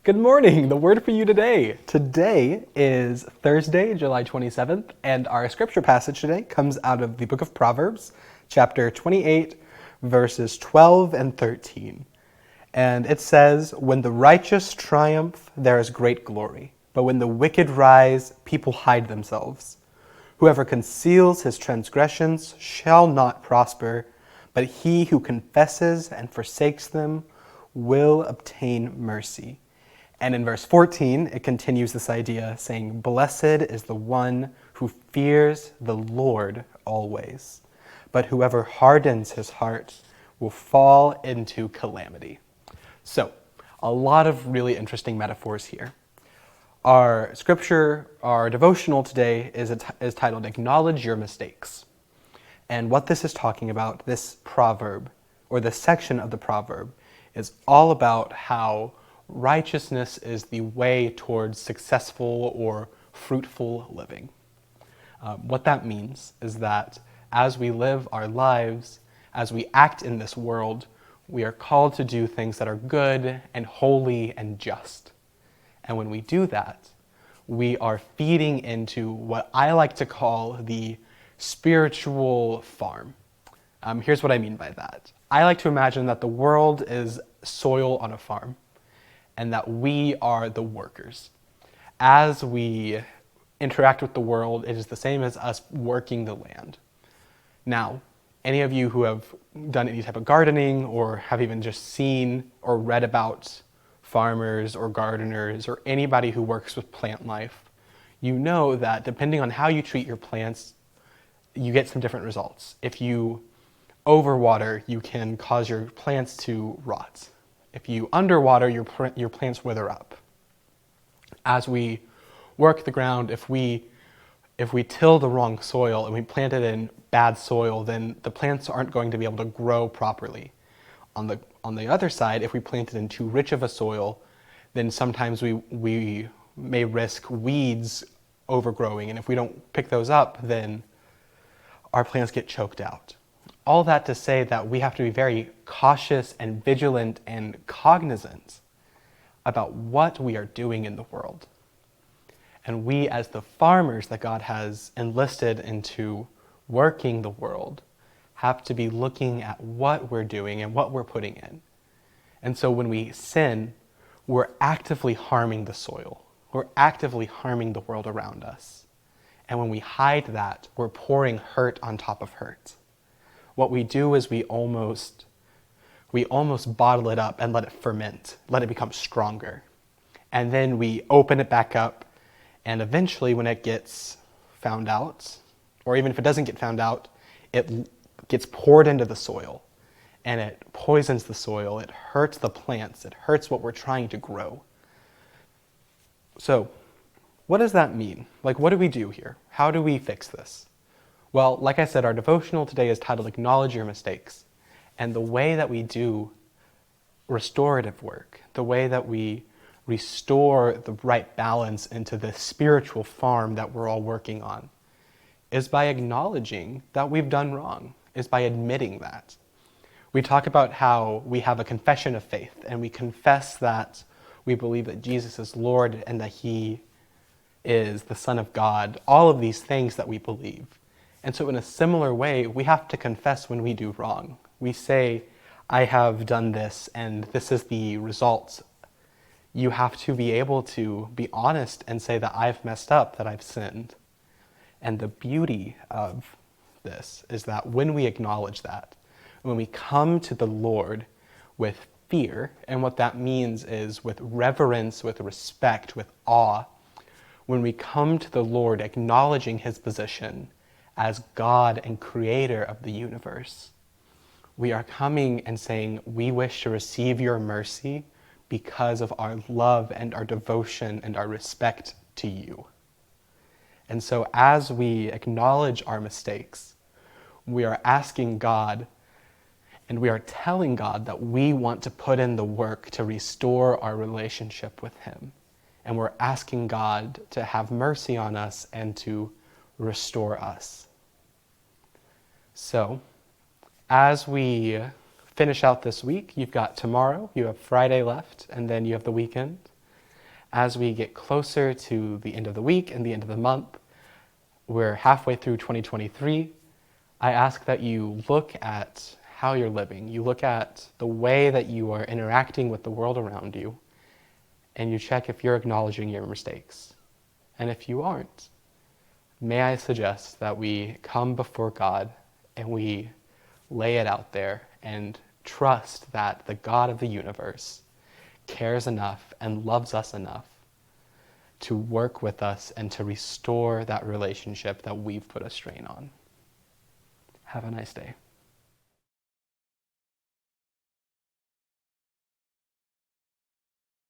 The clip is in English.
Good morning. The word for you today. Today is Thursday, July 27th, and our scripture passage today comes out of the book of Proverbs, chapter 28, verses 12 and 13. And it says, "When the righteous triumph, there is great glory. But when the wicked rise, people hide themselves. Whoever conceals his transgressions shall not prosper, but he who confesses and forsakes them will obtain mercy." And in verse 14, it continues this idea, saying, "Blessed is the one who fears the Lord always, but whoever hardens his heart will fall into calamity." So, a lot of really interesting metaphors here. Our scripture, our devotional today is titled "Acknowledge Your Mistakes." And what this is talking about, this proverb, or this section of the proverb, is all about how righteousness is the way towards successful or fruitful living. What that means is that as we live our lives, as we act in this world, we are called to do things that are good and holy and just. And when we do that, we are feeding into what I like to call the spiritual farm. Here's what I mean by that. I like to imagine that the world is soil on a farm, and that we are the workers. As we interact with the world, it is the same as us working the land. Now, any of you who have done any type of gardening or have even just seen or read about farmers or gardeners or anybody who works with plant life, you know that depending on how you treat your plants, you get some different results. If you overwater, you can cause your plants to rot. If you underwater, your plants wither up. As we work the ground, if we till the wrong soil and we plant it in bad soil, then the plants aren't going to be able to grow properly. On the other side, if we plant it in too rich of a soil, then sometimes we may risk weeds overgrowing, and if we don't pick those up, then our plants get choked out. All that to say that we have to be very cautious and vigilant and cognizant about what we are doing in the world. And we, as the farmers that God has enlisted into working the world, have to be looking at what we're doing and what we're putting in. And so when we sin, we're actively harming the soil. We're actively harming the world around us. And when we hide that, we're pouring hurt on top of hurt. What we do is we almost bottle it up and let it ferment, let it become stronger. And then we open it back up, and eventually when it gets found out, or even if it doesn't get found out, it gets poured into the soil, and it poisons the soil, it hurts the plants, it hurts what we're trying to grow. So, what does that mean? Like, what do we do here? How do we fix this? Well, like I said, our devotional today is titled "Acknowledge Your Mistakes." And the way that we do restorative work, the way that we restore the right balance into the spiritual farm that we're all working on, is by acknowledging that we've done wrong, is by admitting that. We talk about how we have a confession of faith, and we confess that we believe that Jesus is Lord and that He is the Son of God, all of these things that we believe. And so in a similar way, we have to confess when we do wrong. We say, I have done this, and this is the result. You have to be able to be honest and say that I've messed up, that I've sinned. And the beauty of this is that when we acknowledge that, when we come to the Lord with fear, and what that means is with reverence, with respect, with awe, when we come to the Lord acknowledging His position as God and creator of the universe, we are coming and saying, we wish to receive your mercy because of our love and our devotion and our respect to you. And so as we acknowledge our mistakes, we are asking God and we are telling God that we want to put in the work to restore our relationship with Him. And we're asking God to have mercy on us and to restore us. So, as we finish out this week, you've got tomorrow, you have Friday left, and then you have the weekend. as we get closer to the end of the week and the end of the month, we're halfway through 2023, I ask that you look at how you're living. You look at the way that you are interacting with the world around you, and you check if you're acknowledging your mistakes. And if you aren't, may I suggest that we come before God and we lay it out there and trust that the God of the universe cares enough and loves us enough to work with us and to restore that relationship that we've put a strain on. Have a nice day.